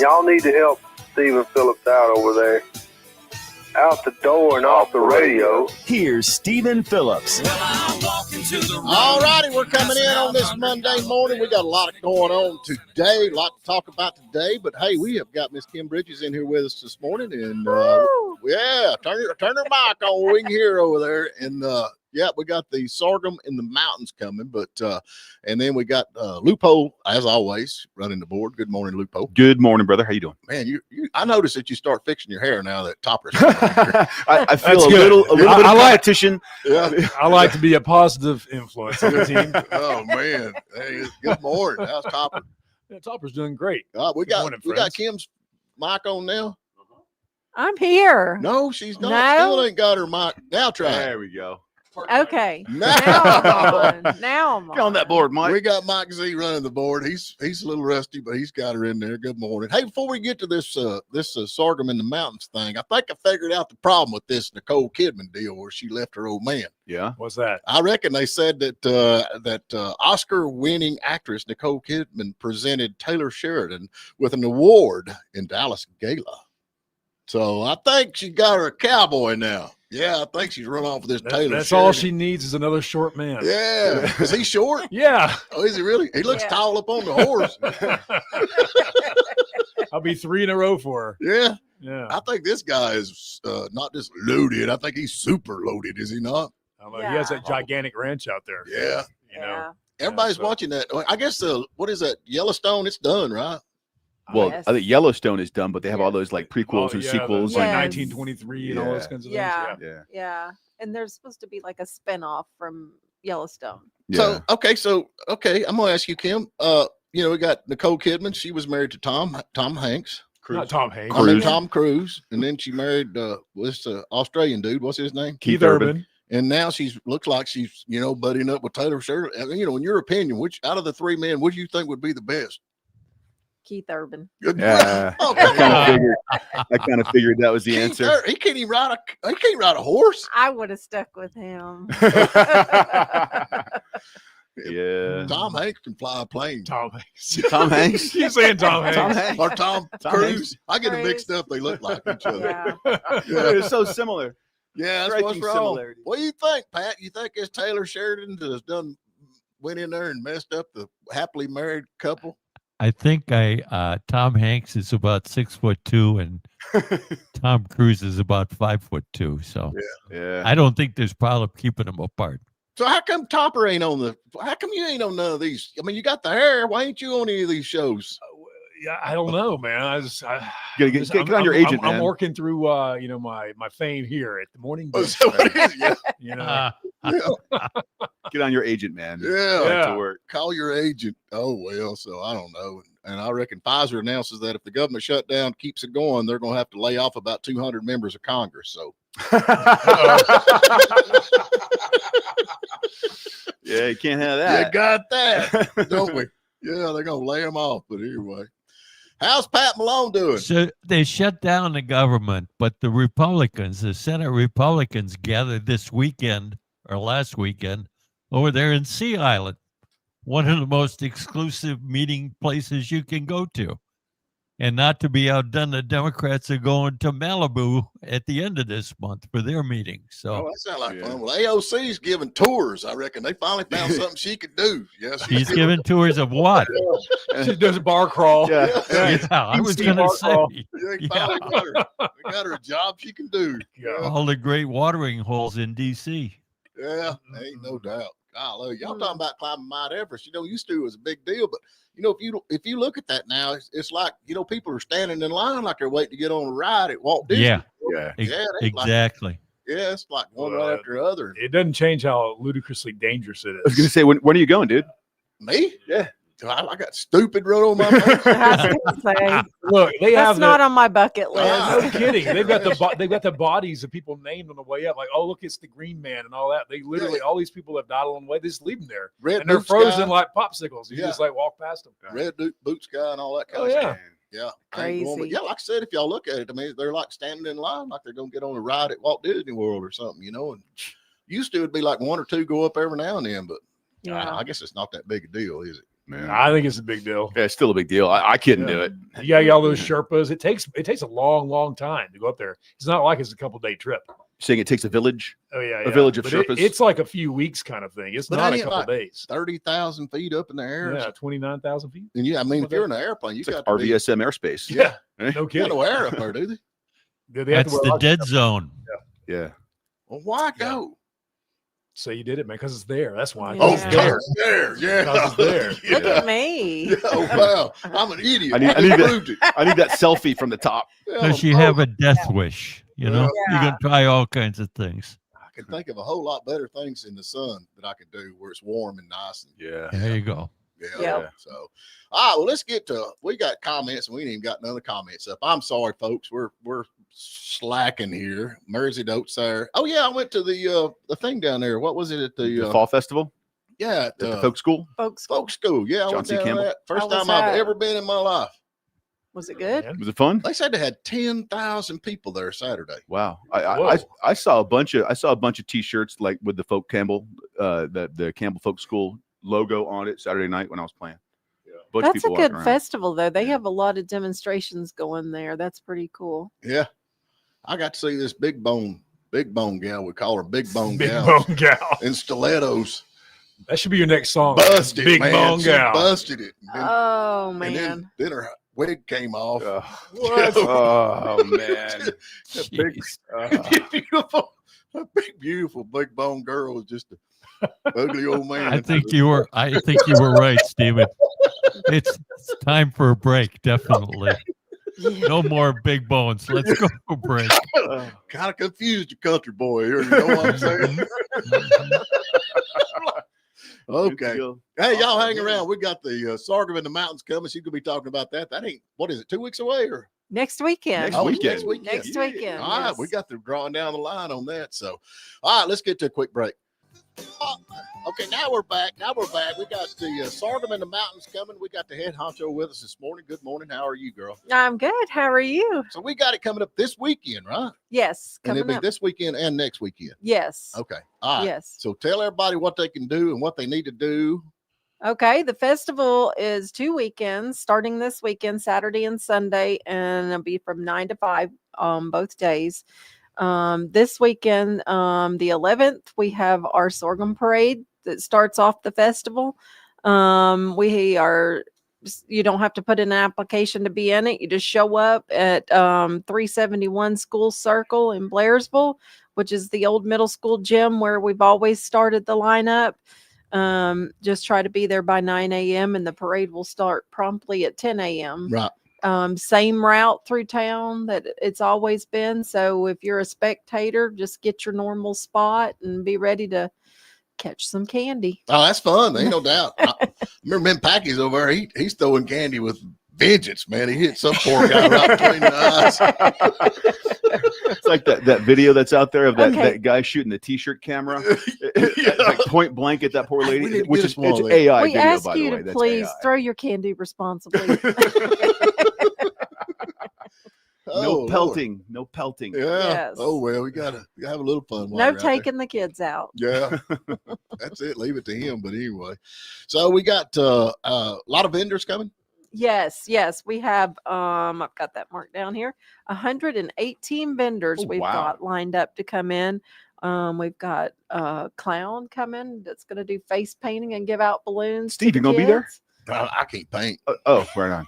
Y'all need to help Stephen Phillips out over there. Out the door and off the radio. Here's Stephen Phillips. All righty, we're coming in on this Monday morning. We got a lot going on today, a lot to talk about today. But hey, we have got Miss Kim Bridges in here with us this morning, and yeah, turn her mic on. We can hear her over there, and yeah, we got the sorghum in the mountains coming, but and then we got Lupo, as always, running the board. Good morning, Lupo. Good morning, brother. How you doing? Man, you I noticed that you start fixing your hair now that Topper's. I feel a little bit of competition. Yeah. I like to be a positive influence on the team. Oh man, hey, good morning. How's Topper? Yeah, Topper's doing great. We got morning, we got Kim's mic on now. I'm here. No, she's not. No? Still ain't got her mic. Now try it. There we go. Okay. Now I'm on. Now I'm on. Get on that board, Mike. We got Mike Z running the board. He's a little rusty, but he's got her in there. Good morning. Hey, before we get to this sorghum in the mountains thing, I think I figured out the problem with this Nicole Kidman deal where she left her old man. Yeah. What's that? I reckon they said that Oscar-winning actress Nicole Kidman presented Taylor Sheridan with an award in Dallas Gala. So I think she got her a cowboy now. Yeah, I think she's run off with this Taylor. That's Sheridan. all she needs is another short man. Yeah. Is he short? Yeah. Oh, is he really? He looks tall up on the horse. I'll be 3 in a row for her. Yeah. Yeah. I think this guy is not just loaded. I think he's super loaded, is he not? I don't know. He has that gigantic ranch out there. Yeah. You know. Everybody's watching that. I guess what is that? Yellowstone, it's done, right? Well, Yes. I think Yellowstone is done, but they have all those like prequels and sequels. Like Yes. 1923 and all those kinds of Yeah. things. Yeah. And there's supposed to be like a spinoff from Yellowstone. Yeah. So I'm gonna ask you, Kim. We got Nicole Kidman. She was married to Tom Hanks. Not Tom Hanks. I mean Tom Cruise, and then she married this Australian dude. What's his name? Keith Urban. And now looks like she's buddying up with Taylor Sheridan. I mean, in your opinion, which out of the three men, what do you think would be the best? Keith Urban. Yeah. Okay. I kind of figured that was the answer. He can't even ride a horse. I would have stuck with him. Yeah. Tom Hanks can fly a plane. Tom Hanks. Tom Hanks. You're saying Tom Hanks. Tom Hanks. Or Tom Tom Cruise. Hanks. I get them Cruise. mixed up. They look like each other. Yeah. They're so similar. Yeah, that's what's Striking wrong. similarity. What do you think, Pat? You think this Taylor Sheridan went in there and messed up the happily married couple? I think Tom Hanks is about 6'2" and Tom Cruise is about 5'2". So Yeah. I don't think there's problem keeping them apart. So how come Topper ain't how come you ain't on none of these? I mean, you got the hair. Why ain't you on any of these shows? Yeah, I don't know, man. Get on your agent, I'm man. working through my fame here at the morning. Oh, is that what it is? Yeah. You know. Get on your agent, man. Yeah. Back to work. Call your agent. Oh, well, so I don't know. And I reckon Pfizer announces that if the government shutdown keeps it going, they're going to have to lay off about 200 members of Congress. So, Yeah, you can't have that. you got that, don't we? Yeah, they're going to lay them off. But anyway, how's Pat Malone doing? So they shut down the government, but the Senate Republicans gathered this weekend or last weekend over there in Sea Island, one of the most exclusive meeting places you can go to. And not to be outdone, the Democrats are going to Malibu at the end of this month for their meeting. So Oh, that sounds like fun. Well, AOC's giving tours. I reckon they finally found something she could do. Yes, he's giving tours of what? She does a bar crawl. Yeah. Yeah, I was Steve going to Hartwell. say They finally got her a job she can do. Yeah. all the great watering holes in D.C. Yeah, ain't no doubt. Golly, y'all talking about climbing Mount Everest? Used to it was a big deal, but if you look at that now, it's like people are standing in line like they're waiting to get on a ride at Walt Disney. Yeah, Yeah. exactly. It's like one right after the other. It doesn't change how ludicrously dangerous it I was going to is. say, when are you going, dude? Me? Yeah. I got stupid wrote on my face. I was gonna say, Look, they that's have not on my bucket list. No kidding. They've got the bodies of people named on the way up. Like, oh, look, it's the Green Man and all that. They literally, all these people have died along the way. They just leave them there, Red and they're Boot frozen Sky, like popsicles. You just like walk past them. Red Boot Sky and all that kind Oh of yeah. stuff. Yeah. I ain't going, but Crazy. yeah, like I said, if y'all look at it, I mean, they're like standing in line like they're going to get on a ride at Walt Disney World or something, and used to it'd be like one or two go up every now and then, but Yeah. I guess it's not that big a deal, is it? Man. I think it's a big deal. Yeah, it's still a big deal. I couldn't do it. You got all those Sherpas. It takes a long time to go up there. It's not like it's a couple-day trip. Saying it takes a village. Oh yeah, A village of But Sherpas. it's like a few weeks kind of thing. It's But not ain't a it couple like days. 30,000 feet up in the air. Yeah, 29,000 feet. And yeah, I mean, if you're in an airplane, you It's like got to be, RVSM airspace. Yeah, Eh? no you got kidding. no air up there, do they? They have to That's wear the oxygen. dead zone. Yeah. Well, why go? So you did it, man, because it's there. That's why. Oh, Yeah. there. Yeah. Because it's there. Look at me. Yeah, oh, wow. I'm an idiot. I need You that. proved it. I need that selfie from the top. Because you have a death wish. You know, you Yeah. can try all kinds of things. I can think of a whole lot better things in the sun that I could do where it's warm and nice. And, Yeah. There you go. yeah. Yep. So, all right. Well, let's get to. We got comments, and we ain't even got none of the comments up. I'm sorry, folks. We're slacking here. Mersey Oats there. Oh yeah, I went to the thing down there. What was it at The the? fall festival Yeah, at the folk school. Folks, folk school. Yeah, I John went C. down Campbell. that. First How was time I've that? ever been in my life. was it good? Man. Was it fun? They said they had 10,000 people there Saturday. Wow. Whoa. I saw a bunch of t-shirts like with the folk Campbell, the Campbell Folk School logo on it Saturday night when I was playing. Bunch of That's a people good walking around. festival, though. They have a lot of demonstrations going there. That's pretty cool. Yeah, I got to see this big bone gal. We call her Big Bone Big Gal Bone Gal. in stilettos. That should be your next song. Busted, Big man. Bone She Gal. busted it. And then, Oh and man. then her wig came off. What? Oh man. That big, beautiful, a big, beautiful, big bone girl was just a ugly old man. I think you were right, Stephen. It's time for a break, definitely. No more big bones. Let's go for a break. kind of confused the country boy here. You know what I'm saying? Okay. Hey, y'all hang around. We got the Sorghum in the Mountains coming. She's gonna be talking about that. That ain't, what is it, 2 weeks away or Next weekend. Next oh, weekend. Next weekend. Next weekend, All right, yes. we got the drawing down the line on that. So, all right, let's get to a quick break. Okay, now we're back. We got the Sorghum in the Mountains coming. We got the head honcho with us this morning. Good morning. How are you, girl? I'm good. How are you? So we got it coming up this weekend, right? Yes. And it'll Coming be up. this weekend and next weekend. Yes. Okay. All right. Yes. So tell everybody what they can do and what they need to do. Okay. The festival is 2 weekends, starting this weekend, Saturday and Sunday, and it'll be from 9 to 5 both days. This weekend, the 11th, we have our sorghum parade that starts off the festival. You don't have to put in an application to be in it. You just show up at 371 School Circle in Blairsville, which is the old middle school gym where we've always started the lineup. Just try to be there by 9 a.m. and the parade will start promptly at 10 a.m. Right. Same route through town that it's always been. So if you're a spectator, just get your normal spot and be ready to catch some candy. Oh, that's fun. Ain't no doubt. I remember Ben Packy's over there. He's throwing candy with vengeance, man. He hit some poor guy right between the eyes. It's like that video that's out there of that, Okay. that guy shooting the t-shirt camera. It's like point blank at that poor We lady, need to which get is us one it's of them. AI We video, ask by you the way. to That's please AI. throw your candy responsibly. Oh, Lord. No pelting. Yeah. Yes. Oh, well, we gotta have a little fun. while No we're out there. taking the kids out. Yeah, that's it. Leave it to him. But anyway, so we got a lot of vendors coming. Yes, we have I've got that marked down here. 118 vendors Oh, we've wow. got lined up to come in. We've got a clown coming that's going to do face painting and give out balloons. Steve, to you the gonna be there? kids. I can't paint. Oh, right on.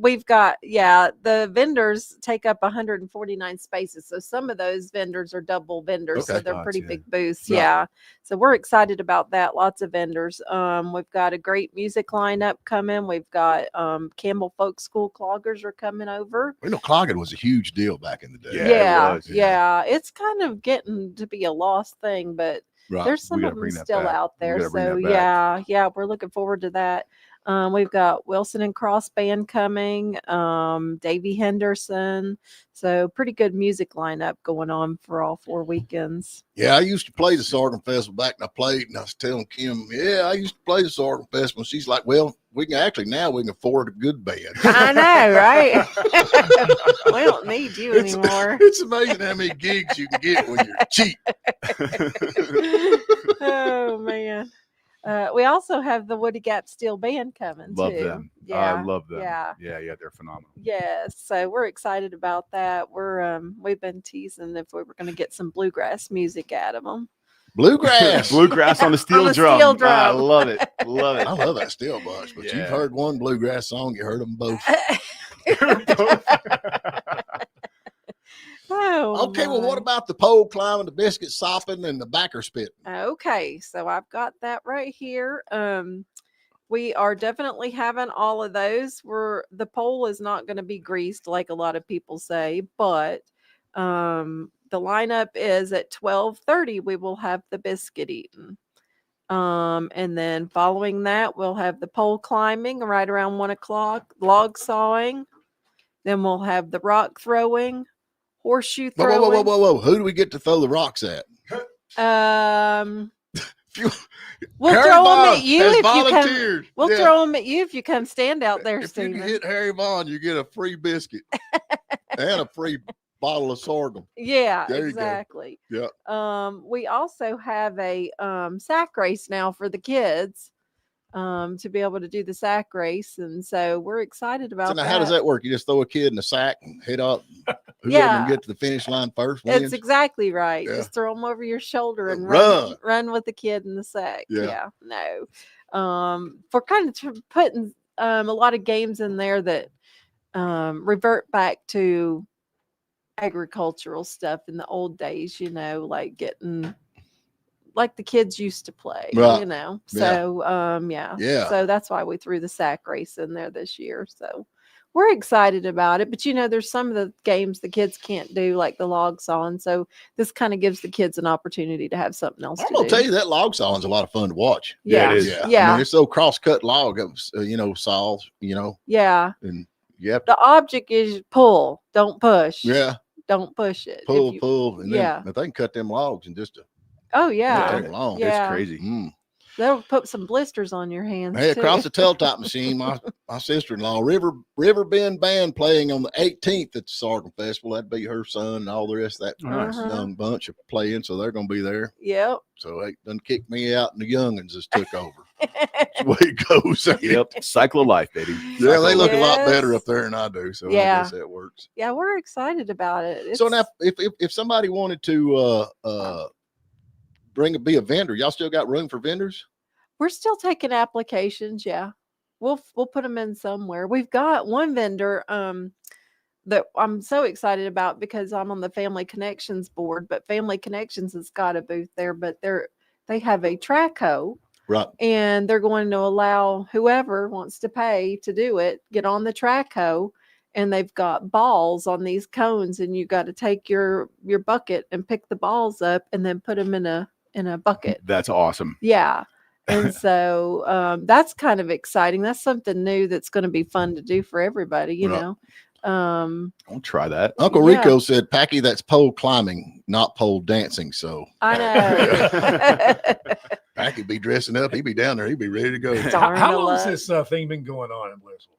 We've got the vendors take up 149 spaces, so some of those vendors are double vendors, so Okay. they're pretty Gotcha. big booths. Right. Yeah, so we're excited about that. Lots of vendors. We've got a great music lineup coming. We've got Campbell Folk School cloggers are coming over. We know clogging was a huge deal back in the day. Yeah, it was, yeah, it's kind of getting to be a lost thing, but Right. there's some gotta of them bring that still back. out We there. gotta bring So that yeah, we're looking forward to that. We've got Wilson and Cross Band coming, Davey Henderson. So pretty good music lineup going on for all 4 weekends. Yeah, I used to play the Sorghum Festival back, and I was telling Kim, yeah, I used to play the Sorghum Festival. She's like, well, we can afford a good band. I know, right? We don't need you anymore. It's amazing how many gigs you can get when you're cheap. Oh man. We also have the Woody Gap Steel Band coming Love too. them. Yeah, I love them. Yeah. Yeah, they're phenomenal. Yes. So we're excited about that. We've been teasing if we were going to get some bluegrass music out of them. Bluegrass. Bluegrass on the steel On the drum. steel drum. I love it. Love I it. love that steel bunch, but Yeah. you've heard one bluegrass song, you heard them both. Oh, Okay, well, what my. about the pole climbing, the biscuit sopping, and the backer spitting? Okay, so I've got that right here. We are definitely having all of those. The pole is not going to be greased like a lot of people say, but the lineup is at 12:30. We will have the biscuit eating. And then following that, we'll have the pole climbing right around 1:00, log sawing. Then we'll have the rock throwing, horseshoe Whoa, throwing. whoa, whoa, whoa, whoa. Who do we get to throw the rocks at? We'll Harry throw them Vaughn at you has if you come. volunteered. We'll Yeah. throw them at you if you come stand out there, If you Stephen. can hit Harry Vaughn, you get a free biscuit and a free bottle of sorghum. Yeah, There you go. exactly. Yeah. We also have a sack race now for the kids to be able to do the sack race, and so we're excited about So now, that. how does that work? You just throw a kid in a sack and head up. Whoever Yeah. can get to the finish line first wins. It's exactly right. Yeah. Just throw them over your shoulder and Run. run with the kid in the sack. Yeah. No. For kind of putting a lot of games in there that revert back to agricultural stuff in the old days, like getting like the kids used to play, Right. So Yeah. So that's why we threw the sack race in there this year. So we're excited about it. But there's some of the games the kids can't do, like the log sawing. So this kind of gives the kids an opportunity to have something else I'm to gonna do. tell you that log sawing's a lot of fun to watch. Yeah. it is. Yeah. I mean, it's so cross-cut log, saws, Yeah. and you have to, The object is pull, don't push. yeah, Don't push it. pull, and then yeah. if they can cut them logs in just Oh it yeah. don't take long. Yeah. It's crazy. Mm. They'll put some blisters on your hands. Hey, too. across the tailtop machine, my sister-in-law, River Bend Band, playing on the 18th at the Sorghum Festival. That'd be her son and all the rest of that Nice. young bunch of playing, so they're going to be there. Yep. So they done kicked me out, and the youngins just took over. That's the way it goes. Yep. Cycle of life, baby. Yeah, they look a lot Yes. better up there than I do, so Yeah. I guess that works. Yeah, we're excited about it. So now, if somebody wanted to be a vendor, y'all still got room for vendors? We're still taking applications. Yeah, we'll put them in somewhere. We've got one vendor that I'm so excited about because I'm on the Family Connections board. But Family Connections has got a booth there, but they have a track hoe. Right. And they're going to allow whoever wants to pay to do it, get on the track hoe, and they've got balls on these cones, and you got to take your bucket and pick the balls up and then put them in a bucket. That's awesome. Yeah. And so that's kind of exciting. That's something new that's going to be fun to do for everybody, you Right. know. I'll try that. Uncle Yeah. Rico said, Packy, that's pole climbing, not pole dancing. So I know. Packy be dressing up. He'd be down there. He'd be ready to go. Darn How the long has luck. this thing been going on in Blissville?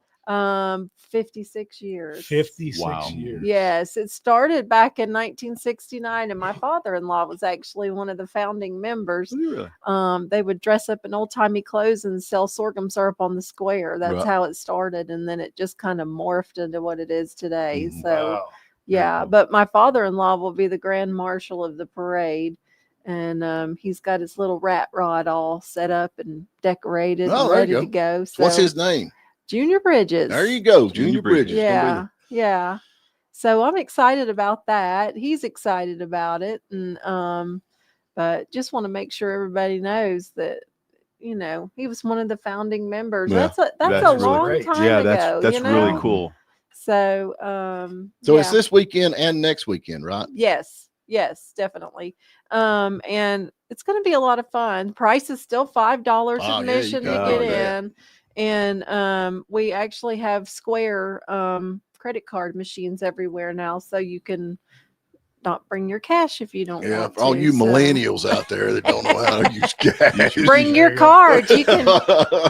56 years. 56 Wow. years. Yes, it started back in 1969, and my father-in-law was actually one of the founding members. Really? They would dress up in old-timey clothes and sell sorghum syrup on the square. That's Right. how it started, and then it just kind of morphed into what it is today. Mhm. So, Wow. yeah, cool. but my father-in-law will be the grand marshal of the parade, and he's got his little rat rod all set up and decorated Oh, and there ready you to go. So, What's his name? Junior Bridges. There you go. Junior Junior Bridges. Bridges. Yeah, yeah. So I'm excited about that. He's excited about it, and but just want to make sure everybody knows that he was one of the founding members. Yeah. That's a That's a really long great. time Yeah, ago. that's really know? cool. So So yeah. it's this weekend and next weekend, right? Yes, definitely. And it's going to be a lot of fun. Price is still $5 Oh, yeah, you admission to gotta get do that. in. And we actually have Square credit card machines everywhere now, so you can not bring your cash if you don't Yeah, want for all to, you so- millennials out there that don't know how to use cash. Bring your card. You can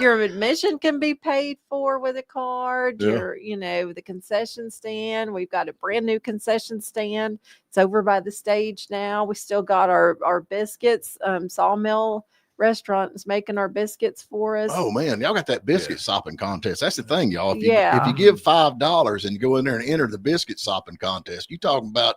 your admission can be paid for with a card. Yeah. Your, the concession stand. We've got a brand new concession stand. It's over by the stage now. We still got our biscuits. Sawmill Restaurant is making our biscuits for us. Oh man, y'all got that biscuit sopping contest. That's the thing, y'all. If you Yeah. give $5 and go in there and enter the biscuit sopping contest, you talking about,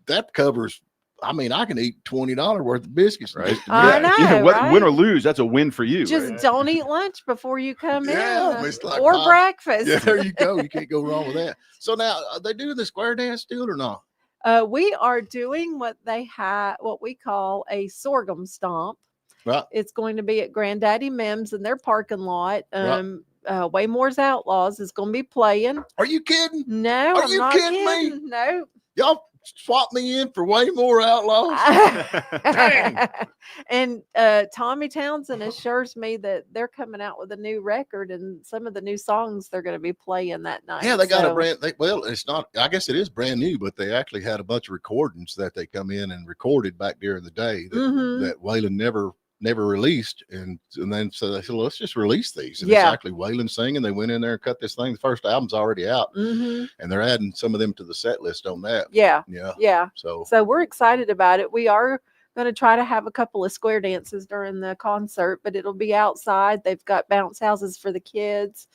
that covers, I can eat $20 worth of biscuits. Right. I know, right? Win or lose, that's a win for you. Just right? don't eat lunch before you come Yeah, in, it's like or five- breakfast. Yeah, there you go. You can't go wrong with that. So now, are they doing the square dance still or not? We are doing what we call a sorghum stomp. Right. It's going to be at Granddaddy Mims in their parking lot. Right. Waymore's Outlaws is going to be playing. Are you kidding? No, Are I'm you not kidding me? kidding. No. Y'all swap me in for way more outlaws. Dang. And Tommy Townsend assures me that they're coming out with a new record, and some of the new songs they're going to be playing that night. Yeah, they got a So- brand. It's not. I guess it is brand new, but they actually had a bunch of recordings that they come in and recorded back during the day that, Mhm. that Waylon never released, and then so they said, well, let's just release these. And Yeah. it's actually Waylon singing. They went in there and cut this thing. The first album's already out, Mhm. and they're adding some of them to the set list on that. Yeah. Yeah. Yeah. So So we're excited about it. We are going to try to have a couple of square dances during the concert, but it'll be outside. They've got bounce houses for the kids.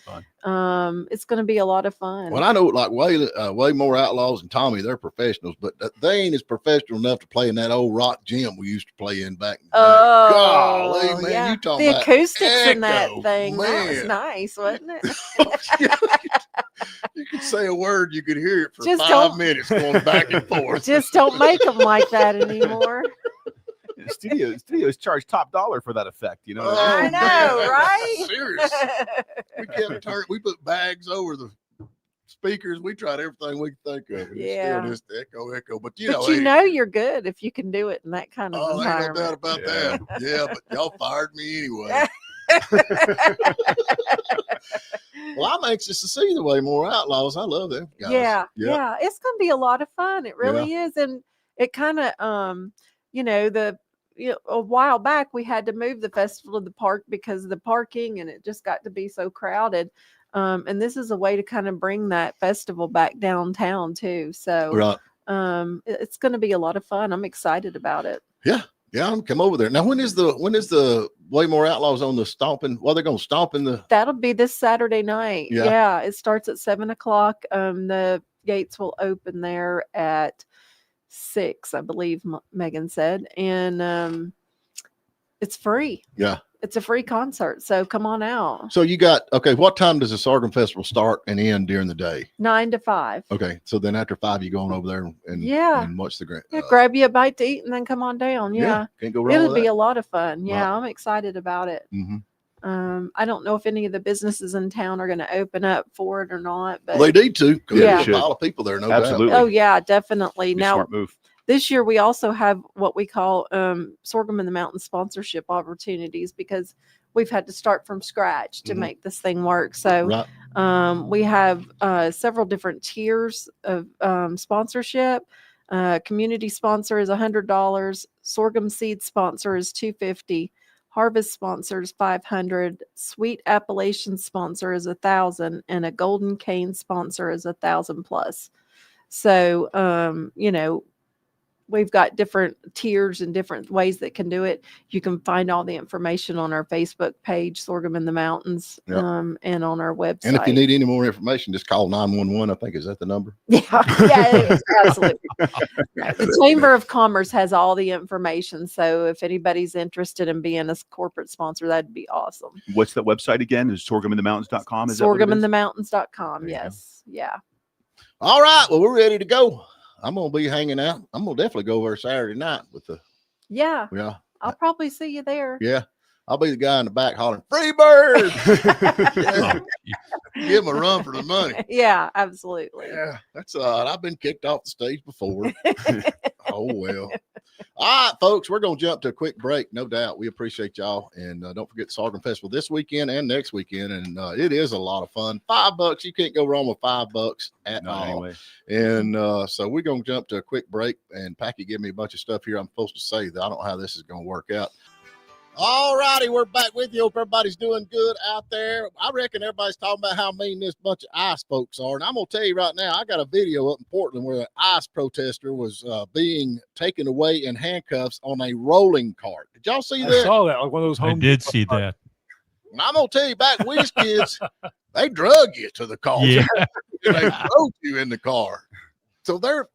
It's going to be a lot of fun. well, I know like way more Outlaws and Tommy, they're professionals, but they ain't as professional enough to play in that old rock gym we used to play in back in the day. Oh, Golly, man, yeah. you talking the about acoustics in that echo, thing. That was man. nice, wasn't it? You could say a word, you could hear it for Just 5 don't- minutes going back and forth. Just don't make them like that anymore. Studios charge top dollar for that effect. You know. Oh, I man, know, that's right? serious. We put bags over the speakers. We tried everything we could think of. And Yeah. It's still just echo. But But hey, you're good if you can do it in that kind of oh, ain't no doubt environment. about Yeah. that. Yeah, but y'all fired me anyway. Well, I'm anxious to see the way more Outlaws. I love them guys. Yeah, it's gonna be a lot of fun. It really is, and it kind of, a while back we had to move the festival to the park because of the parking, and it just got to be so crowded. And this is a way to kind of bring that festival back downtown too. So, Right. it's going to be a lot of fun. I'm excited about it. Yeah, I'm come over there. Now, when is the Way More Outlaws on the stomping? Well, they're gonna stomp in the That'll be this Saturday night. Yeah. Yeah, it starts at 7:00. The gates will open there at 6, I believe Megan said, and it's free. Yeah. It's a free concert, so come on out. So you got what time does the Sorghum Festival start and end during the day? 9 to 5. Okay, so then after 5 you going over there and Yeah. and watch the grand. Yeah, grab you a bite to eat and then come on down. Yeah. Can't go wrong It'll with be that. a lot of fun. Yeah, I'm excited about it. Mhm. I don't know if any of the businesses in town are going to open up for it or not, but Well, they need to because Yeah. there's a lot of people there. No Absolutely. doubt. oh yeah, definitely. Be Now smart move. this year we also have what we call Sorghum in the Mountain sponsorship opportunities because we've had to start from scratch to Mhm. make this thing work. So Right. we have several different tiers of sponsorship. Community sponsor is $100. Sorghum seed sponsor is $250. Harvest sponsor is $500. Sweet Appalachian sponsor is $1,000, and a Golden Cane sponsor is $1,000 plus. So we've got different tiers and different ways that can do it. You can find all the information on our Facebook page, Sorghum in the Mountains, Yep. and on our website. And if you need any more information, just call 911. I think is that the number? yeah, it is, absolutely. The Chamber of Commerce has all the information. So if anybody's interested in being a corporate sponsor, that'd be awesome. What's that website again? Is sorghuminthemountains.com? Is that what it is? Sorghuminthemountains.com. There you go. Yes. Yeah. All right. Well, we're ready to go. I'm gonna be hanging out. I'm gonna definitely go over Saturday night with the Yeah. yeah. I'll probably see you there. Yeah. I'll be the guy in the back hollering, "Free bird!" Yeah. Give him a run for the money. Yeah, absolutely. Yeah, that's I've been kicked off the stage before. Oh well. All right, folks, we're going to jump to a quick break. No doubt. We appreciate y'all. And don't forget the Sorghum Festival this weekend and next weekend. And it is a lot of fun. $5. You can't go wrong with $5 at all. Anyway. And so we're going to jump to a quick break. And Packy gave me a bunch of stuff here I'm supposed to say that I don't know how this is going to work out. All righty, we're back with you. Hope everybody's doing good out there. I reckon everybody's talking about how mean this bunch of ICE folks are. And I'm going to tell you right now, I got a video up in Portland where an ICE protester was being taken away in handcuffs on a rolling cart. Did y'all see that? I saw that, like one of those I home. did see that. And I'm going to tell you, back whiz kids, they drug you to the car. Yeah. They drove you in the car. So they're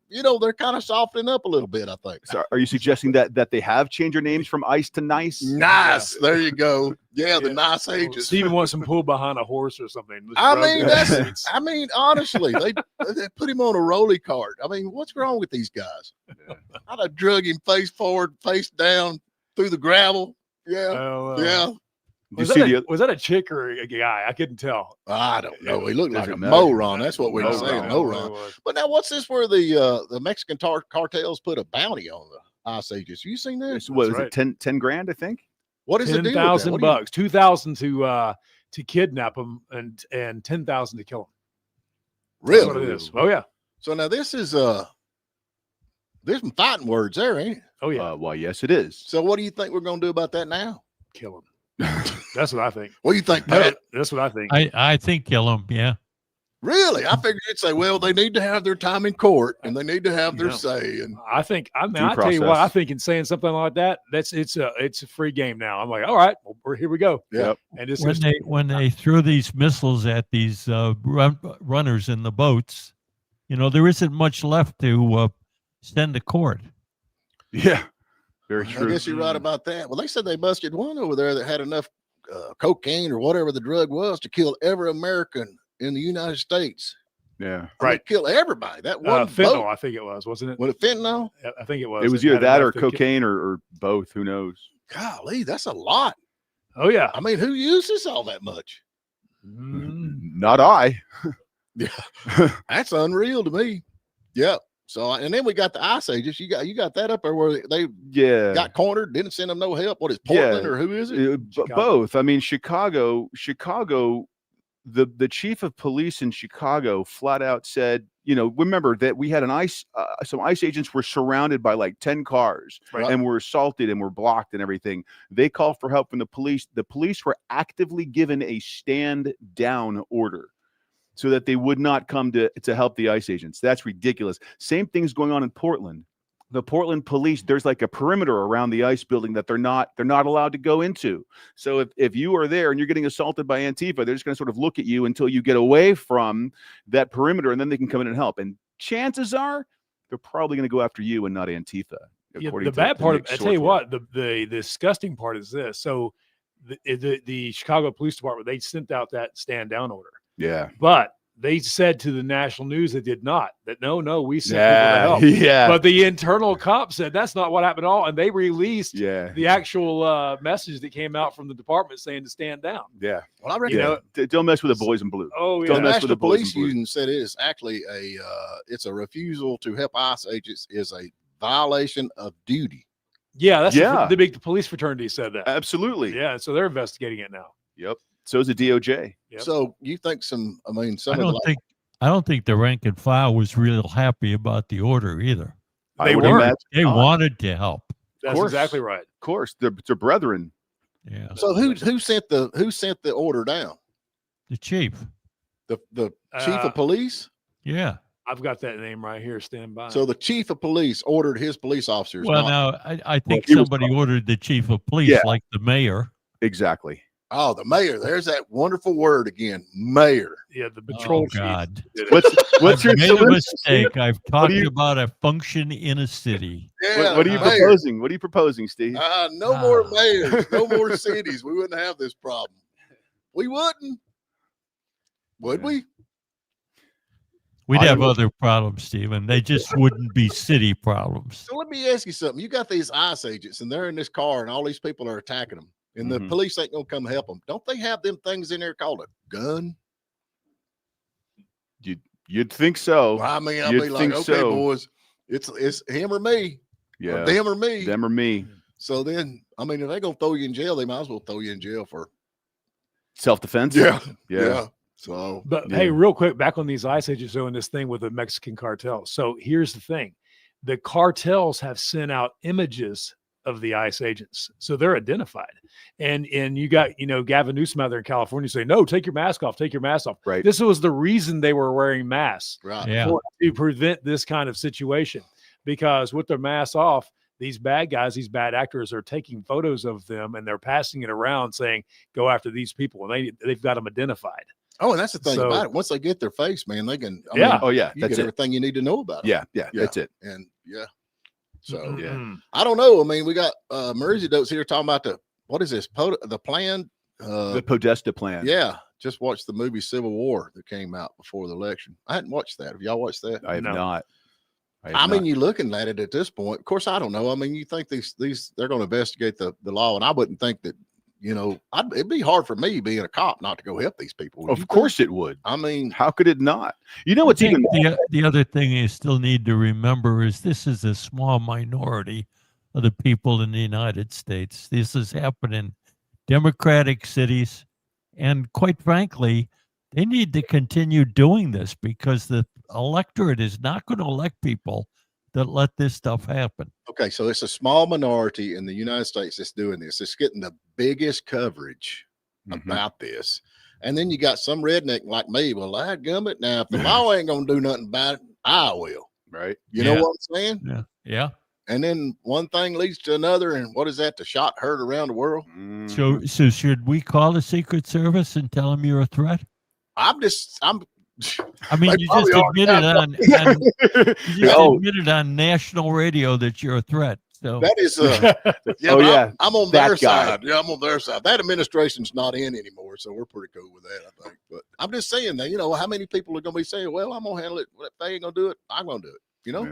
kind of softening up a little bit, I think. So are you suggesting that they have changed their names from ICE to Nice? Nice. There you go. Yeah, the nice agents. Steven wants him pulled behind a horse or something. I mean, honestly, they put him on a rolly cart. I mean, what's wrong with these guys? Yeah. I'd have drug him face forward, face down through the gravel. Yeah. Yeah. Was that a chick or a guy? I couldn't tell. I don't know. He looked like a Doesn't matter. moron. That's what we were Moron. saying. Moron. But now, what's this where the Mexican cartels put a bounty on the ICE agents? You seen that? What was right. it? 10 grand, I think. What is the deal? $10,000, $2,000 to kidnap them and $10,000 to kill them. Really? That's what it is. Oh yeah. So now this is there's some fighting words there, ain't it? Oh yeah. Well, yes, it is. So what do you think we're gonna do about that now? Kill them. That's what I think. What do you think, Pat? That's what I think. I think kill them. Yeah. Really? I figured you'd say, well, they need to have their time in court and they need to have their say. And I think. I mean, Due I tell you what. process. I think in saying something like that, it's a free game now. I'm like, all right, well, here we go. yeah. And it's When they throw these missiles at these runners in the boats, there isn't much left to send to court. Yeah. Very I true. guess you're right about that. Well, they said they busted one over there that had enough cocaine or whatever the drug was to kill every American in the United States. Yeah. Right. Kill everybody. That one fentanyl. boat. I think it was, wasn't it? Was it fentanyl? I think it was. It was It either had that or enough to kill- cocaine or both. Who knows? Golly, that's a lot. Oh yeah. I mean, who uses all that much? Not I. That's unreal to me. Yeah. So, and then we got the ICE agents. You got that up there where they Yeah. got cornered, didn't send them no help. What is Portland or who is it? Both. I mean, Chicago, the chief of police in Chicago flat out said, remember that we had some ICE agents were surrounded by like 10 cars Right. and were assaulted and were blocked and everything. They called for help from the police. The police were actively given a stand down order so that they would not come to help the ICE agents. That's ridiculous. Same thing's going on in Portland. The Portland police, there's like a perimeter around the ICE building that they're not allowed to go into. So if you are there and you're getting assaulted by Antifa, they're just going to sort of look at you until you get away from that perimeter, and then they can come in and help. And chances are they're probably going to go after you and not Antifa. Yeah, the bad part, I tell you what, the disgusting part is this. So the Chicago Police Department, they sent out that stand down order. Yeah. But they said to the national news they did not. That no, we sent people to help. Yeah. But the internal cop said that's not what happened at all, and they released the actual message that came out from the department saying to stand down. Yeah. Well, I reckon Don't mess with the boys in blue. Oh yeah. Don't the mess with National the boys Police in blue. Union said it is actually it's a refusal to help ICE agents is a violation of duty. Yeah, that's Yeah. the big police fraternity said that. Absolutely. Yeah, so they're investigating it now. Yep. So is the DOJ. Yep. So you think some I of don't think the rank and file was real happy about the order either. They I would weren't. imagine They not. wanted to help. That's course. exactly right. Of course, they're brethren. Yeah. So who sent the order down? The chief. The chief of police? Yeah. I've got that name right here. Stand by. So the chief of police ordered his police officers. Well, not- now I think he was- somebody ordered the chief of police, Yeah. like the mayor. Exactly. Oh, the mayor. There's that wonderful word again, mayor. yeah, the patrol Oh chief. God. did it. What's your I've made a solution? mistake. I've talked you- about a function in a city. Yeah, What are you mayor. proposing? What are you proposing, Steve? No more mayors, no more cities. We wouldn't have this problem. We wouldn't. Would we? We'd I have will- other problems, Stephen. They just wouldn't be city problems. So let me ask you something. You got these ICE agents and they're in this car and all these people are attacking them and the Mhm. police ain't going to come help them. Don't they have them things in there called a gun? You'd think so. Well, I mean, I'll You'd be like, think okay, so. boys, it's him or me. Yeah. Them or me. Them or me. So then, I mean, if they're going to throw you in jail, they might as well throw you in jail for Self-defense. Yeah. So, but hey, real quick, back on these ice agents doing this thing with the Mexican cartel. So here's the thing: the cartels have sent out images of the ICE agents, so they're identified. And you got Gavin Newsom out there in California saying, "No, take your mask off. Take your mask off." Right. This was the reason they were wearing masks, right. Yeah. to prevent this kind of situation. Because with their masks off, these bad guys, these bad actors are taking photos of them and they're passing it around saying, "Go after these people," and they've got them identified. Oh, and that's the thing So- about it. Once they get their face, man, they can. I Yeah. mean, Oh yeah. you That's get it. everything you need to know about them. Yeah. That's it. And so Mhm. I don't know. I mean, we got Marizzi Dotes here talking about what is this? The plan. The Podesta plan. Yeah, just watched the movie Civil War that came out before the election. I hadn't watched that. Have y'all watched that? I have No. not. I mean, you're looking at it at this point. Of course, I don't know. I mean, you think these they're going to investigate the law, and I wouldn't think that. It'd be hard for me being a cop not to go help these people. Would you Of think? course it would. I mean, How could it not? You know what's I think even the other thing you still need to remember is this is a small minority of the people in the United States. This has happened in democratic cities, and quite frankly, they need to continue doing this because the electorate is not going to elect people that let this stuff happen. okay, so it's a small minority in the United States that's doing this. It's getting the biggest coverage Mhm. about this. And then you got some redneck like me. Well, I gummit now. If the law ain't going to do nothing about it, I will. right. You know Yeah. what I'm saying? Yeah. Yeah. And then one thing leads to another. And what is that? The shot heard around the world. Mhm. So should we call the Secret Service and tell them you're a threat? I'm I mean, They you just probably are admitted now. on you just Oh. admitted on national radio that you're a threat. So that is yeah, Oh, but yeah. I'm on That their guy. side. Yeah, I'm on their side. That administration's not in anymore, so we're pretty cool with that, I think. But I'm just saying that, how many people are going to be saying, "Well, I'm going to handle it. If they ain't going to do it, I'm going to do it."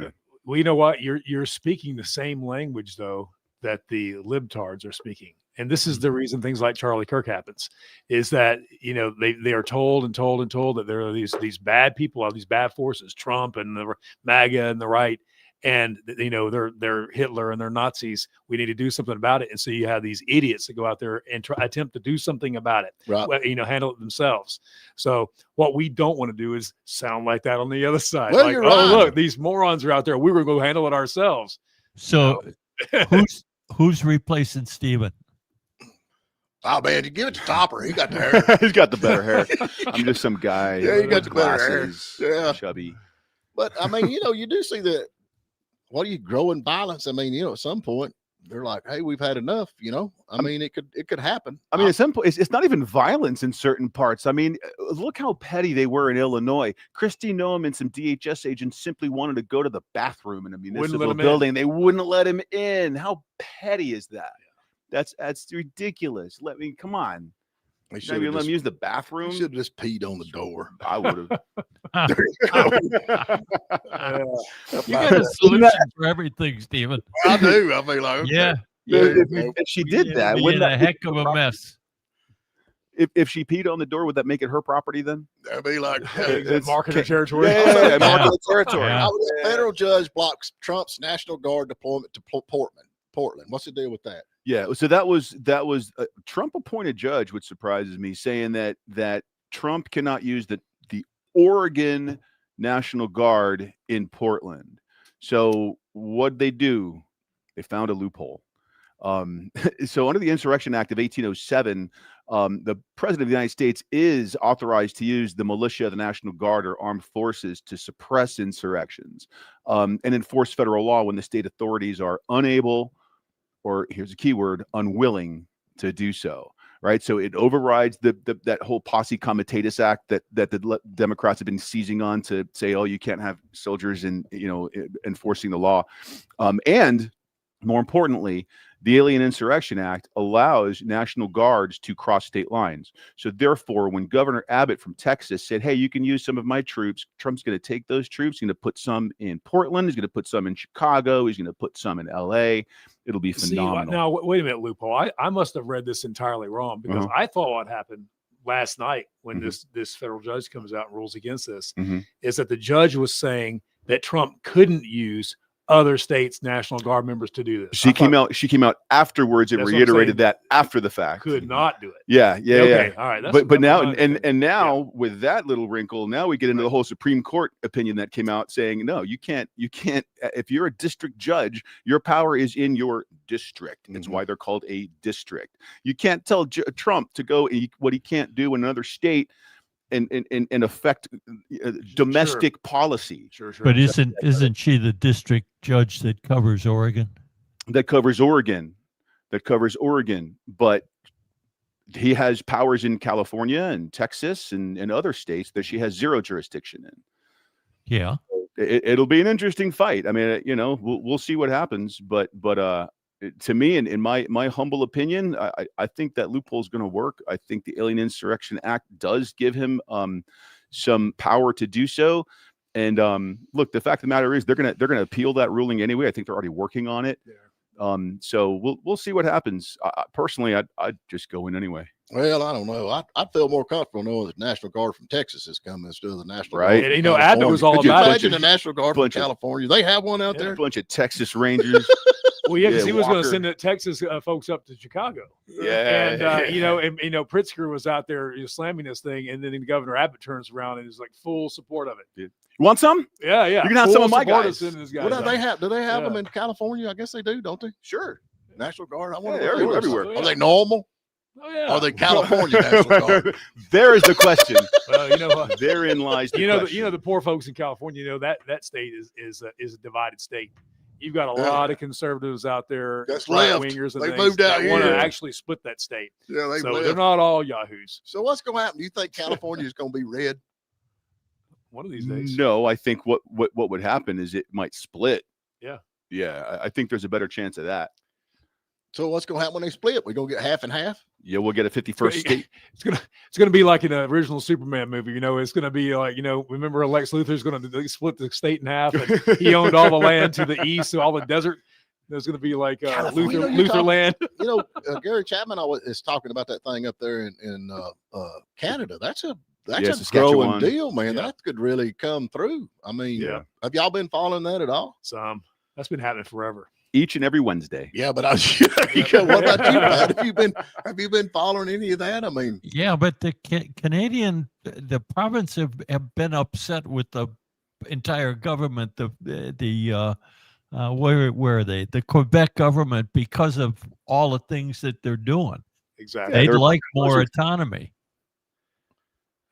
Yeah. Well, you know what? You're speaking the same language though that the libtards are speaking, and this is the reason things like Charlie Kirk happens. Is that they are told and told and told that there are these bad people, these bad forces, Trump and the MAGA and the right, and they're Hitler and they're Nazis. We need to do something about it, and so you have these idiots that go out there and attempt to do something about it. Right. Well, handle it themselves. So what we don't want to do is sound like that on the other side. Well, like, you're oh, right. look, these morons are out there. We were going to go handle it ourselves. who's replacing Steven? Oh man, you give it to Topper. He got the hair. He's got the better hair. I'm just some guy. Yeah, you got the better hair. glasses, Yeah. chubby. But I mean, you do see that. What are you growing violence? I mean, at some point they're like, "Hey, we've had enough." I mean, it could happen. I mean, at some point, it's not even violence in certain parts. I mean, look how petty they were in Illinois. Christy Noem and some DHS agents simply wanted to go to the bathroom in a municipal building. They wouldn't let him in. How petty is that? That's ridiculous. Come on. They Should let him use the bathroom? should have just peed on the door. I would have. You got a solution for everything, Steven. I do. I mean, like, okay. Yeah. If she did that, Be wouldn't in a that heck of a mess. if she peed on the door, would that make it her property then? That'd be like, It's marketing territory. Yeah, marking the territory. Yeah. how would a federal judge blocks Trump's National Guard deployment to Portland? What's the deal with that? Yeah, so that was Trump appointed judge, which surprises me, saying that Trump cannot use the Oregon National Guard in Portland. So what they do? They found a loophole. So under the Insurrection Act of 1807, the president of the United States is authorized to use the militia, the National Guard, or armed forces to suppress insurrections and enforce federal law when the state authorities are unable, or here's a key word, unwilling to do so. Right, so it overrides that whole posse comitatus act that the Democrats have been seizing on to say, oh, you can't have soldiers enforcing the law, and more importantly, the Alien Insurrection Act allows National Guards to cross state lines. So therefore, when Governor Abbott from Texas said, hey, you can use some of my troops, Trump's going to take those troops, he's going to put some in Portland, he's going to put some in Chicago, he's going to put some in LA. It'll be phenomenal. See, now, wait a minute, Loophole. I must have read this entirely wrong because I thought what happened last night when this federal judge comes out and rules against this is that the judge was saying that Trump couldn't use other states' National Guard members to do this. She came out afterwards and That's what I'm reiterated saying. that after the fact. Could not do it. Yeah. Okay, all right. But now that's fine. and now with that little wrinkle, now we get into the whole Supreme Court opinion that came out saying no, you can't. If you're a district judge, your power is in your district. It's why they're called a district. You can't tell Trump to go what he can't do in another state and affect domestic policy. Sure. But isn't she the district judge that covers Oregon? That covers Oregon, but he has powers in California and Texas and other states that she has zero jurisdiction in. Yeah. It'll be an interesting fight. I mean, we'll see what happens, but to me, in my humble opinion, I think that loophole is going to work. I think the Alien Insurrection Act does give him some power to do so. And look, the fact of the matter is they're gonna appeal that ruling anyway. I think they're already working on it. Yeah. So we'll see what happens. Personally, I'd just go in anyway. Well, I don't know. I'd feel more comfortable knowing the National Guard from Texas is coming instead of the National Right. Guard. And from Adler was California. all Could you about it. imagine the National Guard from California? They have one out there. A bunch of Texas Rangers. Well, yeah, because he was going to Walker. send the Texas folks up to Chicago. Yeah. And Pritzker was out there slamming this thing, and then Governor Abbott turns around and is like full support of it. You want some? Yeah. You can have some of my Support guys. of sending this guy What do out. they have? Do they have Yeah. them in California? I guess they do, don't they? Sure. National Guard. I wonder Yeah, what they are. everywhere. Are they normal? Oh yeah. Are they California National Guard? There is the question. Well, you know what? Therein lies the question. The poor folks in California. That state is a divided state. You've got a lot of conservatives out there, That's right left. wingers, and They things moved out that want to here. actually split that state. Yeah, they So left. they're not all yahoos. So what's going to happen? Do you think California is going to be red? One of these days. No, I think what would happen is it might split. Yeah. Yeah, I think there's a better chance of that. So what's going to happen when they split? We're going to get half and half? Yeah, we'll get a 51st state. It's gonna be like in the original Superman movie. It's gonna be like remember Lex Luthor's gonna split the state in half, and he owned all the land to the east, so all the desert. There's gonna be like Luther land. Gary Chapman is talking about that thing up there in Canada. That's a Saskatchewan. growing deal, man. Yeah. That could really come through. I mean, Yeah. Have y'all been following that at all? That's been happening forever. Each and every Wednesday. Yeah, but what about you, Pat? Have you been following any of that? I mean, Yeah, but the the province have been upset with the entire government. Where are they? The Quebec government, because of all the things that they're doing. Exactly. They'd they're- like more autonomy.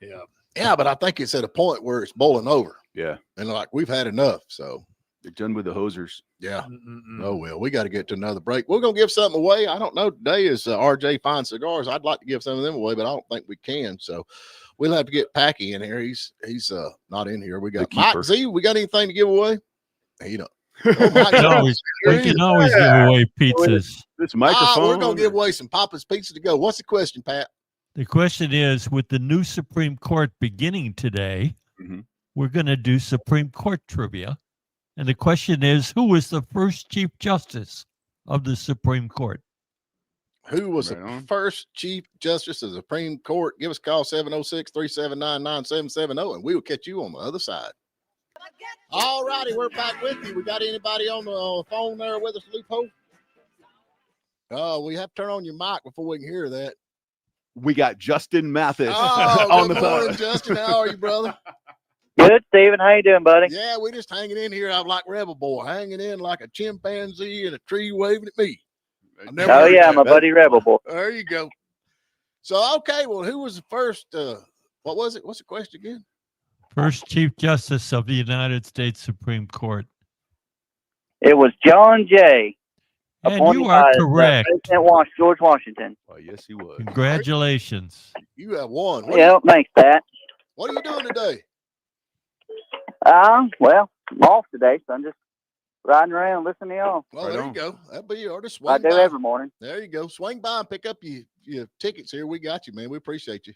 yeah, but I think it's at a point where it's boiling over, Yeah. and like we've had enough. So They're done with the hosers. yeah. Mm-mm-mm. Oh well, we got to get to another break. We're gonna give something away. I don't know. Today is RJ Fine Cigars. I'd like to give some of them away, but I don't think we can. So we'll have to get Packy in here. He's not in here. We got The Mike keeper. Z. We got anything to give away? He don't. Oh, Mike We Z's can always, here. we can always give away pizzas. This microphone. We're gonna give away some Papa's Pizza to go. What's the question, Pat? The question is, with the new Supreme Court beginning today, Mhm. we're going to do Supreme Court trivia. And the question is, who was the first Chief Justice of the Supreme Court? Who was Right the on. first Chief Justice of the Supreme Court? Give us a call 706-379-9770, and we will catch you on the other side. All righty, we're back with you. We got anybody on the phone there with us, Loophole? We have to turn on your mic before we can hear that. We got Justin Mathis Oh, on good the morning, phone. Justin. How are you, brother? Good, Steven. How you doing, buddy? Yeah, we just hanging in here. I'm like Rebel Boy, hanging in like a chimpanzee in a tree waving at me. I've never Oh heard yeah, that. my buddy Rebel Boy. There you go. So, okay, well, who was the first? What was it? What's the question again? First Chief Justice of the United States Supreme Court. It was John Jay. And appointed you are by, correct. President George Washington. Oh, yes, he was. Congratulations. You have won. Yeah, thanks, Pat. What are you doing today? Well, I'm off today, so I'm just riding around listening to y'all. Well, Right there on. you go. That'd be your just I swing do by. every morning. There you go. Swing by and pick up your tickets here. We got you, man. We appreciate you.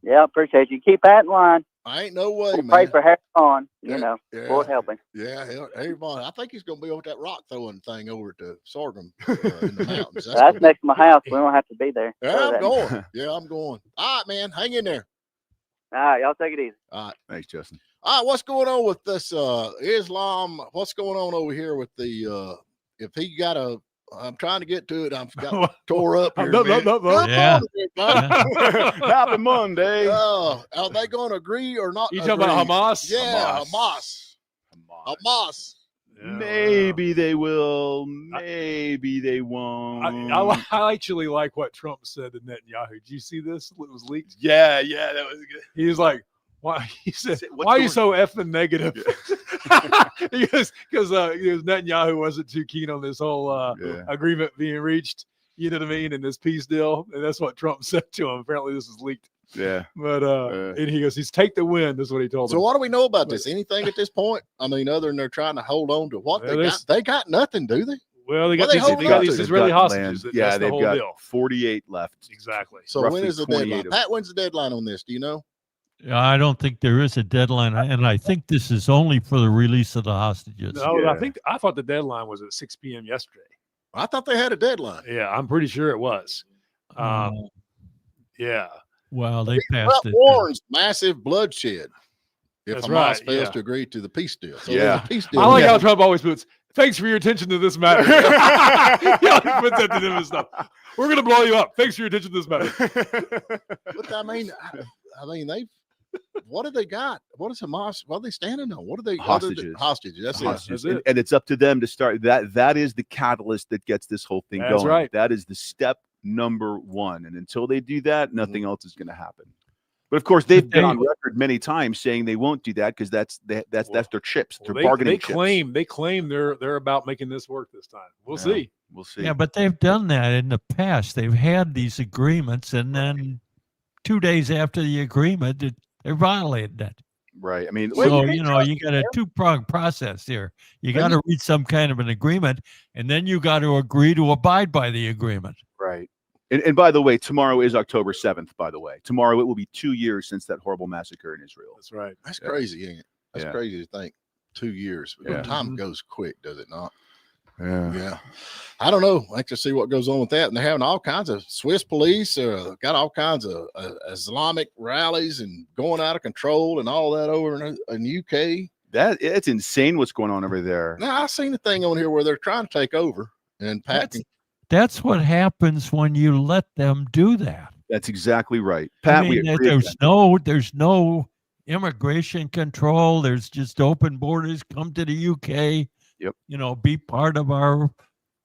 Yeah, appreciate you. Keep that in line. I ain't no way, We'll man. pray for Harry on. Yeah, You know, yeah. Lord help him. Yeah, everybody. I think he's gonna be over that rock throwing thing over to Sorghum in the mountains. That's gonna be- next to my house. We don't have to be there. Yeah, So I'm that- going. Yeah, I'm going. All right, man. Hang in there. All right, y'all take it easy. All right. Thanks, Justin. All right, what's going on with this Islam? What's going on over here with the if he got a I'm trying to get to it. I've got tore up here. No. Good Yeah. morning, everybody. Happy Monday. Are they going to agree or not? You talking about agree? Hamas? Yeah, Hamas. Yeah, Maybe they will. Maybe they won't. I actually like what Trump said to Netanyahu. Did you see this? It was leaked. Yeah, that was good. He was like, "Why?" He said, What's "Why are you going- so effing negative?" because Netanyahu wasn't too keen on this whole Yeah. agreement being reached. You know what I mean? And this peace deal, and that's what Trump said to him. Apparently, this is leaked. Yeah. But and he goes, "He's take the win." That's what he told So him. what do we know about this? Anything at this point? I mean, other than they're trying to hold on to what Well, they got. They got nothing, do they? Well, they got Well, they these. hold They got on these to it. Israeli They've got hostages. land. That's the they've whole got deal. 48 left. Exactly. So Roughly when is the 28 deadline? of- Pat, when's the deadline on this? Do you know? I don't think there is a deadline, and I think this is only for the release of the hostages. No, Yeah. I thought the deadline was at 6 p.m. yesterday. I thought they had a deadline. Yeah, I'm pretty sure it was. Yeah. Well, they Trump passed it. warns massive bloodshed if That's Hamas right, fails yeah. to agree to the peace deal. So Yeah. there's a peace deal. I like Yeah. how Trump always puts, "Thanks for your attention to this matter." He always puts that to them and stuff. "We're going to blow you up. Thanks for your attention to this matter." But I mean, they. What do they got? What is Hamas? What are they standing on? What are they? Hostages. Hostages. That's it. Hostages. That's it. And it's up to them to start. That is the catalyst that gets this whole thing That's going. right. That is the step number one. And until they do that, nothing else is going to happen. But of course, they've been on record many times saying they won't do that because that's their chips. Their bargaining chips. They claim they're about making this work this time. We'll Yeah. see. We'll see. Yeah, but they've done that in the past. They've had these agreements, and then 2 days after the agreement, they violated that. Right. I mean, So, you got a two-pronged process here. You got to reach some kind of an agreement, and then you got to agree to abide by the agreement. right. And by the way, tomorrow is October 7th, by the way. Tomorrow it will be 2 years since that horrible massacre in Israel. That's right. That's crazy, ain't it? That's Yeah. crazy to think. 2 years. Yeah. Time goes quick, does it not? Yeah. Yeah. I don't know. I like to see what goes on with that. And they're having all kinds of Swiss police, got all kinds of Islamic rallies and going out of control and all that over in UK. It's insane what's going on over there. Now, I seen the thing on here where they're trying to take over and Pat. That's what happens when you let them do that. That's exactly right. Pat, I we mean, agree. there's no immigration control. There's just open borders. Come to the UK. Yep. Be part of our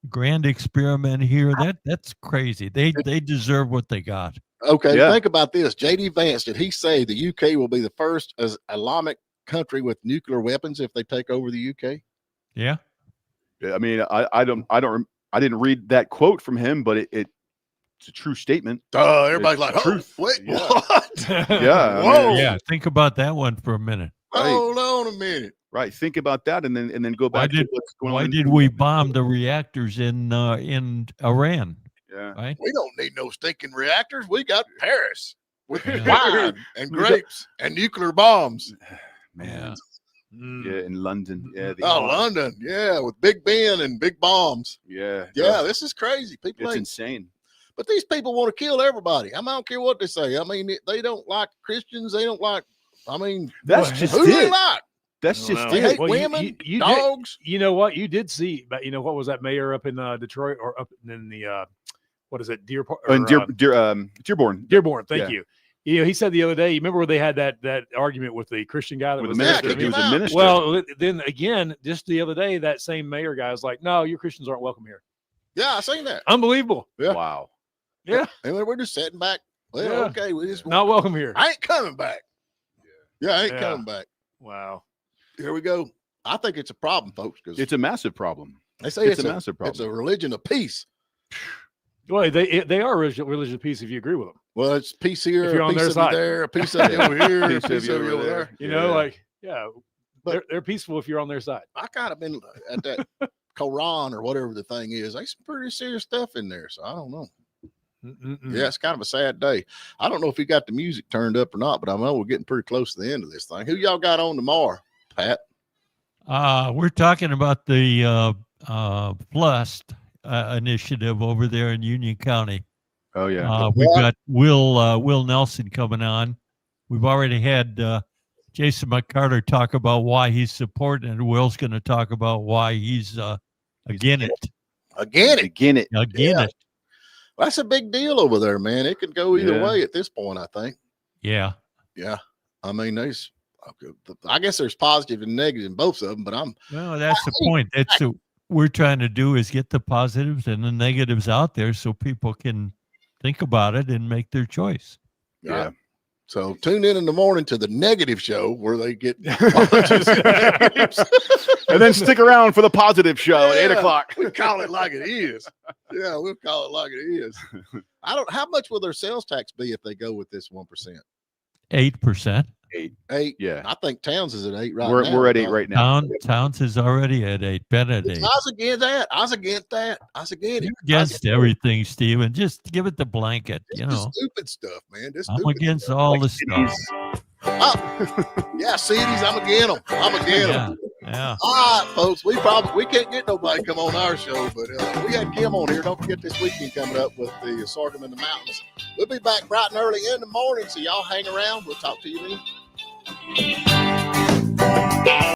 grand experiment here. That's crazy. They deserve what they got. Okay, Yeah. think about this. J.D. Vance, did he say the UK will be the first Islamic country with nuclear weapons if they take over the UK? Yeah. I mean, I didn't read that quote from him, but it's a true statement. Everybody's It's like, truth. wait, Yeah. what? Yeah. Whoa. Yeah. Think about that one for a minute. Hold on a minute. Right. Think about that, and then go back to what's going on. Why did we bomb the reactors in Iran? Yeah. Right. We don't need no stinking reactors. We got Paris with Yeah. wine and grapes and nuclear bombs. Man. Mm. Yeah. In London. Yeah. London. Yeah, with Big Ben and big bombs. Yeah. Yeah, this is crazy. People It's ain't. insane. But these people want to kill everybody. I don't care what they say. I mean, they don't like Christians. They don't like. I mean, That's just who do they it. like? That's I don't just know. They it. hate Well, women, you dogs. You know what? You did see, but what was that mayor up in Detroit or up in the what is it, Dearborn. Dearborn? Thank Yeah. you. He said the other day. You remember where they had that argument with the Christian guy that With was the there? minister. kick He him was a out. minister. Well, then again, just the other day, that same mayor guy was like, "No, you Christians aren't welcome here." Yeah, I seen that. Unbelievable. Yeah. Wow. Yeah, And we're just sitting back. Well, Yeah. okay, we just not welcome here. I ain't coming back. Yeah, I ain't Yeah. coming back. Wow. Here we go. I think it's a problem, folks, because It's a massive problem. they say It's a massive It's a problem. religion of peace. Well, they are religious of peace if you agree with them. Well, it's peace here, If you're a on piece their of side. you there, a piece of you over here, a Piece of piece you of you over over there. You know, Yeah. like But- they're peaceful if you're on their side. I kind of been at that Quran or whatever the thing is. There's some pretty serious stuff in there, so I don't know. Mm-mm-mm. Yeah, it's kind of a sad day. I don't know if you got the music turned up or not, but I know we're getting pretty close to the end of this thing. Who y'all got on tomorrow, Pat? We're talking about the Blessed initiative over there in Union County. Oh yeah. We've got Will Nelson coming on. We've already had Jason McCarter talk about why he's supporting it. Will's going to talk about why he's again it. Again, Again it. Again it. that's a big deal over there, man. It could go either Yeah. way at this point, I think. Yeah. Yeah. I mean, I guess there's positive and negative in both of them, but Well, that's the point. That's what we're trying to do is get the positives and the negatives out there so people can think about it and make their choice. Yeah. So tune in the morning to the negative show where they get positives and negatives. And then stick around for the positive show at 8 Yeah, o'clock. We call it like it is. Yeah, we'll call it like it is. How much will their sales tax be if they go with this 1%? 8%. 8. Yeah. I think Towns is at 8 right now. We're at 8 right now. Towns is already at 8. Ben at 8. I was against that. I was against that. I was against it. You're against everything, Steven. Just give it the blanket, It's you the know. stupid stuff, man. This I'm stupid against stuff. all the stuff. Yeah, cities, I'm against them. I'm against Yeah. them. Yeah. All right, folks. We can't get nobody to come on our show, but we had Kim on here. Don't forget this weekend coming up with the Sorghum in the Mountains. We'll be back bright and early in the morning, so y'all hang around. We'll talk to you then.